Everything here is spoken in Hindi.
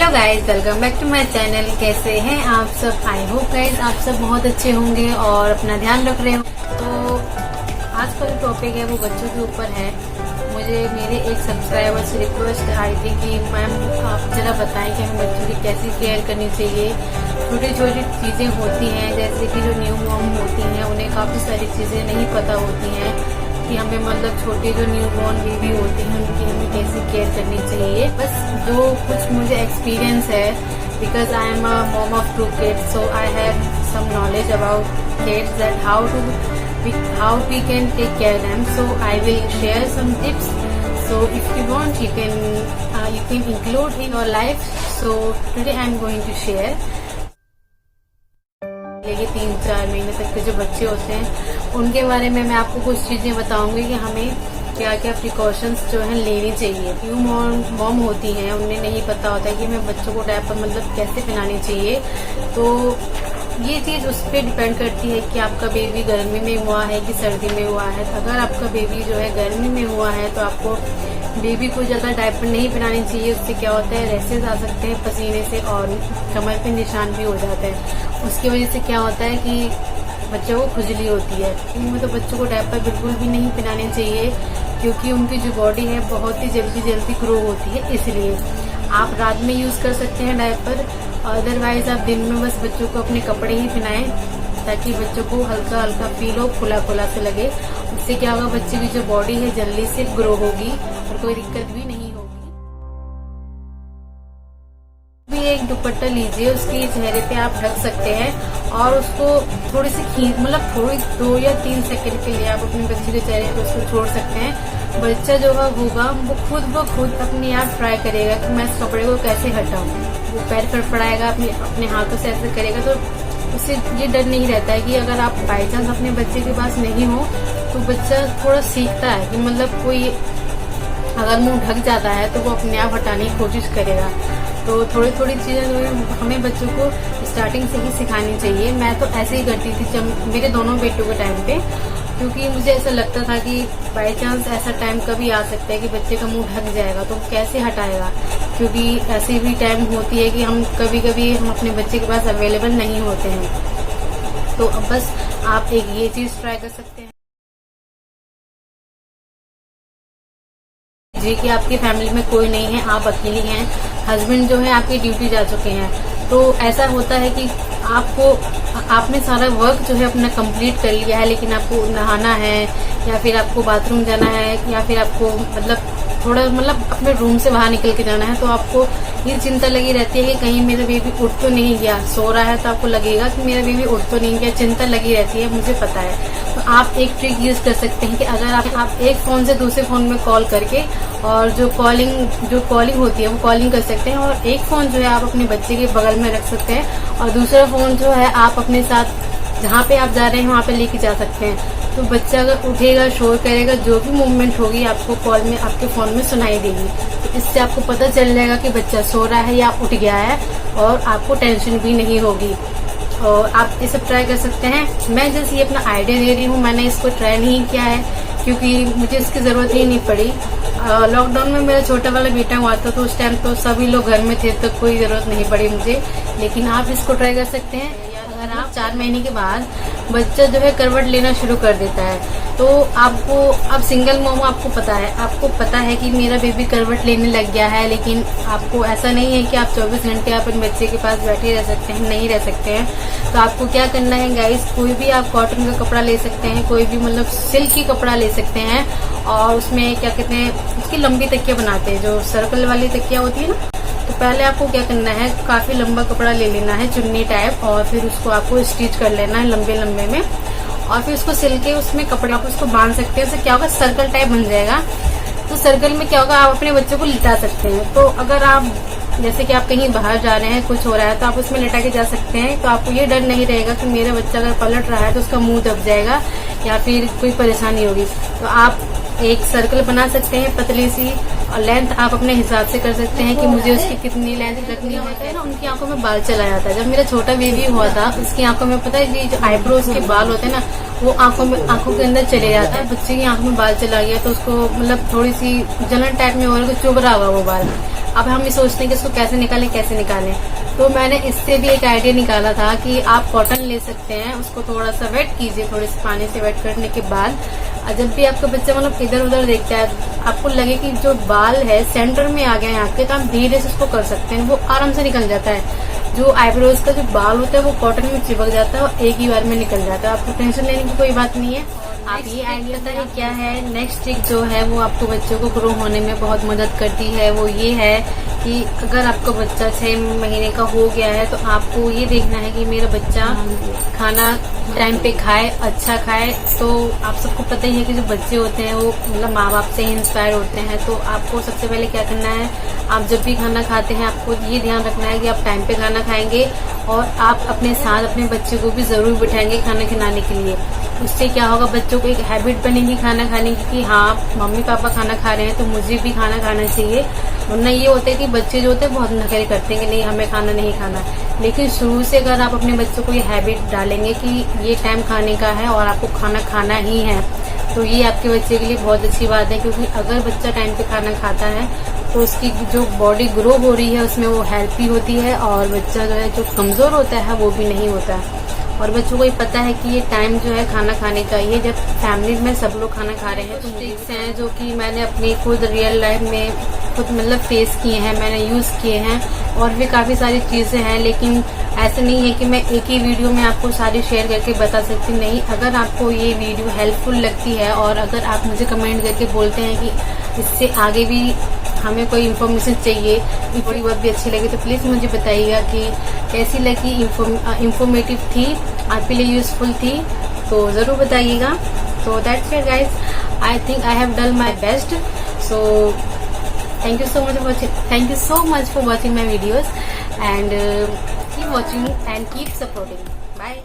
Hello guys, welcome back to my channel. कैसे हैं आप सब? आई होप गाइज आप सब बहुत अच्छे होंगे और अपना ध्यान रख रहे हो। तो आज का जो टॉपिक है वो बच्चों के ऊपर है। मुझे मेरे एक सब्सक्राइबर से रिक्वेस्ट आई थी कि मैम आप जरा बताएं कि हमें बच्चों की कैसी केयर करनी चाहिए। छोटी छोटी चीजें होती हैं, जैसे कि जो न्यू मॉम होती हैं उन्हें काफी सारी चीजें नहीं पता होती हैं कि हमें मतलब छोटी जो न्यू बॉर्न बेबी होती है उनकी हमें कैसी केयर करनी चाहिए। बस जो कुछ मुझे एक्सपीरियंस है, because I am a mom of 2 kids, so I have some knowledge about kids that how we can take care of them. So I will share some tips. So if you want, you can include in your life. So today I am going to share. ये 3-4 महीने तक के जो बच्चे होते हैं उनके बारे में मैं आपको कुछ चीजें बताऊंगी कि हमें क्या क्या प्रिकॉशंस जो है लेनी चाहिए। न्यू मॉम होती हैं, उन्हें नहीं पता होता है कि हमें बच्चों को डायपर मतलब कैसे पिलानी चाहिए। तो ये चीज उस पर डिपेंड करती है कि आपका बेबी गर्मी में हुआ है कि सर्दी में हुआ है। अगर आपका बेबी जो है गर्मी में हुआ है तो आपको बेबी को ज्यादा डायपर नहीं पिलानी चाहिए। उससे क्या होता है, रैसेस आ सकते हैं पसीने से और कमर पे निशान भी हो जाता है। उसकी वजह से क्या होता है कि बच्चों को खुजली होती है। इनमें तो बच्चों को डायपर बिल्कुल भी नहीं पिलाने चाहिए, क्योंकि उनकी जो बॉडी है बहुत ही जल्दी ग्रो होती है। इसलिए आप रात में यूज कर सकते हैं डायपर, अदरवाइज आप दिन में बस बच्चों को अपने कपड़े ही पहनाएं ताकि बच्चों को हल्का हल्का फील हो, खुला खुला से लगे। उससे क्या होगा, बच्चे की जो बॉडी है जल्दी से ग्रो होगी और कोई दिक्कत भी नहीं होगी। भी एक दुपट्टा लीजिए, उसके चेहरे पे आप ढक सकते हैं और उसको थोड़ी सी मतलब थोड़ी 2 या 3 सेकंड के लिए आप अपने बच्चे के चेहरे पे उसको छोड़ सकते हैं। बच्चा जो होगा वो खुद अपने आप ट्राई करेगा कि मैं इस कपड़े को कैसे हटाऊं। वो पैर फड़फड़ाएगा, अपने हाथों से ऐसे करेगा। तो उससे ये डर नहीं रहता है कि अगर आप बाई चांस अपने बच्चे के पास नहीं हो तो बच्चा थोड़ा सीखता है कि मतलब कोई अगर मुंह ढक जाता है तो वो अपने आप हटाने की कोशिश करेगा। तो थोड़ी थोड़ी चीजें जो है हमें बच्चों को स्टार्टिंग से ही सिखानी चाहिए। मैं तो ऐसे ही करती थी जब मेरे दोनों बेटों के टाइम पे, क्योंकि मुझे ऐसा लगता था कि बाई चांस ऐसा टाइम कभी आ सकता है कि बच्चे का मुंह ढक जाएगा तो कैसे हटाएगा। क्योंकि ऐसी भी टाइम होती है कि हम कभी अपने बच्चे के पास अवेलेबल नहीं होते हैं। तो अब बस आप एक ये चीज ट्राई कर सकते हैं जी कि आपकी फैमिली में कोई नहीं है, आप अकेली हैं, हस्बैंड जो है आपकी ड्यूटी जा चुके हैं। तो ऐसा होता है कि आपने सारा वर्क जो है अपना कंप्लीट कर लिया है, लेकिन आपको नहाना है या फिर आपको बाथरूम जाना है या फिर आपको मतलब थोड़ा अपने रूम से बाहर निकल के जाना है। तो आपको ये चिंता लगी रहती है कि कहीं मेरा बेबी उठ तो नहीं गया। सो रहा है तो आपको लगेगा कि मेरा बेबी उठ तो नहीं गया, चिंता लगी रहती है, मुझे पता है। तो आप एक ट्रिक यूज कर सकते हैं कि अगर आप एक फोन से दूसरे फोन में कॉल करके और जो कॉलिंग होती है वो कॉलिंग कर सकते हैं, और एक फोन जो है आप अपने बच्चे के बगल में रख सकते हैं और दूसरा फोन जो है आप अपने साथ जहाँ पे आप जा रहे हैं वहाँ पे लेके जा सकते हैं। तो बच्चा अगर उठेगा, शोर करेगा, जो भी मूवमेंट होगी आपको कॉल में आपके फोन में सुनाई देगी। तो इससे आपको पता चल जाएगा कि बच्चा सो रहा है या उठ गया है, और आपको टेंशन भी नहीं होगी। और आप ये सब ट्राई कर सकते हैं। मैं जैसे ये अपना आइडिया दे रही हूँ, मैंने इसको ट्राई नहीं किया है क्योंकि मुझे इसकी जरूरत ही नहीं पड़ी। लॉकडाउन में मेरा छोटा वाला बेटा हुआ था तो उस टाइम तो सभी लोग घर में थे तो कोई जरूरत नहीं पड़ी मुझे। लेकिन आप इसको ट्राई कर सकते हैं। अगर आप 4 महीने के बाद बच्चा जो है करवट लेना शुरू कर देता है तो आप सिंगल मॉम, आपको पता है कि मेरा बेबी करवट लेने लग गया है, लेकिन आपको ऐसा नहीं है कि आप 24 घंटे अपने बच्चे के पास बैठे रह सकते हैं, नहीं रह सकते हैं। तो आपको क्या करना है गाइस, कोई भी आप कॉटन का कपड़ा ले सकते हैं, कोई भी मतलब सिल्क की कपड़ा ले सकते हैं, और उसमें क्या कहते हैं उसकी लंबी तकिया बनाते हैं, जो सर्कल वाली तकिया होती है ना। तो पहले आपको क्या करना है, काफी लंबा कपड़ा ले लेना है चुन्नी टाइप, और फिर उसको आपको स्टिच कर लेना है लंबे में, और फिर उसको सिल के उसमें कपड़े आप उसको बांध सकते हैं। उससे क्या होगा, सर्कल टाइप बन जाएगा। तो सर्कल में क्या होगा, आप अपने बच्चों को लिटा सकते हैं। तो अगर आप जैसे कि आप कहीं बाहर जा रहे हैं, कुछ हो रहा है, तो आप उसमें लिटा के जा सकते हैं। तो आपको ये डर नहीं रहेगा कि मेरा बच्चा अगर पलट रहा है तो उसका मुंह दब जाएगा या फिर कोई परेशानी होगी। तो आप एक सर्कल बना सकते हैं पतली सी, और लेंथ आप अपने हिसाब से कर सकते हैं कि मुझे उसकी कितनी लेंथ रखनी है ना। उनकी आंखों में बाल चला जाता है। जब मेरा छोटा बेबी हुआ था उसकी आंखों में पता है जो आईब्रोज के बाल होते हैं ना, वो आंखों के अंदर चले जाता है। बच्चे की आंखों में बाल चला गया तो उसको मतलब थोड़ी सी जलन टाइप में हो रहा है, चुभ रहा होगा वो बाल। अब हम ये सोचते हैं कि इसको कैसे निकालें। तो मैंने इससे भी एक आइडिया निकाला था कि आप कॉटन ले सकते हैं, उसको थोड़ा सा वेट कीजिए, थोड़े से पानी से वेट करने के बाद जब भी आपका बच्चा मतलब इधर उधर देखता है, आपको लगे कि जो बाल है सेंटर में आ गए हैं आपके, तो आप धीरे से उसको कर सकते हैं, वो आराम से निकल जाता है। जो आईब्रोज का जो बाल होता है वो कॉटन में चिपक जाता है और एक ही बार में निकल जाता है, आपको टेंशन लेने की कोई बात नहीं है। आप ये आइडिया पता है क्या है, नेक्स्ट ट्रिक जो है वो आपको बच्चों को ग्रो होने में बहुत मदद करती है। वो ये है कि अगर आपका बच्चा 6 महीने का हो गया है तो आपको ये देखना है कि मेरा बच्चा खाना टाइम पे खाए, अच्छा खाए। तो आप सबको पता ही है कि जो बच्चे होते हैं वो मतलब माँ बाप से ही इंस्पायर होते हैं। तो आपको सबसे पहले क्या करना है, आप जब भी खाना खाते हैं आपको ये ध्यान रखना है कि आप टाइम पे खाना खाएंगे और आप अपने साथ अपने बच्चे को भी जरूर बिठाएंगे खाना खिलाने के लिए। उससे क्या होगा, बच्चों को एक हैबिट बनेगी खाना खाने की कि हाँ मम्मी पापा खाना खा रहे हैं तो मुझे भी खाना खाना चाहिए। वरना ये होता है कि बच्चे जो होते हैं बहुत नखरे करते हैं कि नहीं हमें खाना नहीं खाना। लेकिन शुरू से अगर आप अपने बच्चों को ये हैबिट डालेंगे कि ये टाइम खाने का है और आपको खाना खाना ही है, तो ये आपके बच्चे के लिए बहुत अच्छी बात है। क्योंकि अगर बच्चा टाइम पे खाना खाता है तो उसकी जो बॉडी ग्रो हो रही है उसमें वो हेल्थी होती है और बच्चा जो है जो कमजोर होता है वो भी नहीं होता है। और बच्चों को ये पता है कि ये टाइम जो है खाना खाने का, ये जब फैमिली में सब लोग खाना खा रहे हैं। तो ट्रिक्स हैं जो कि मैंने अपनी खुद रियल लाइफ में खुद मतलब फेस किए हैं, मैंने यूज किए हैं। और भी काफी सारी चीजें हैं, लेकिन ऐसे नहीं है कि मैं एक ही वीडियो में आपको सारी शेयर करके बता सकती नहीं। अगर आपको ये वीडियो हेल्पफुल लगती है और अगर आप मुझे कमेंट करके बोलते हैं कि इससे आगे भी हमें कोई इन्फॉर्मेशन चाहिए, थोड़ी बहुत भी अच्छी लगी, तो प्लीज मुझे बताइएगा कि कैसी लगी, इंफॉर्मेटिव थी, आपके लिए यूजफुल थी, तो जरूर बताइएगा। तो that's it guys, I think I have done my best. So thank you so much for watching my videos and keep watching and keep supporting. Bye.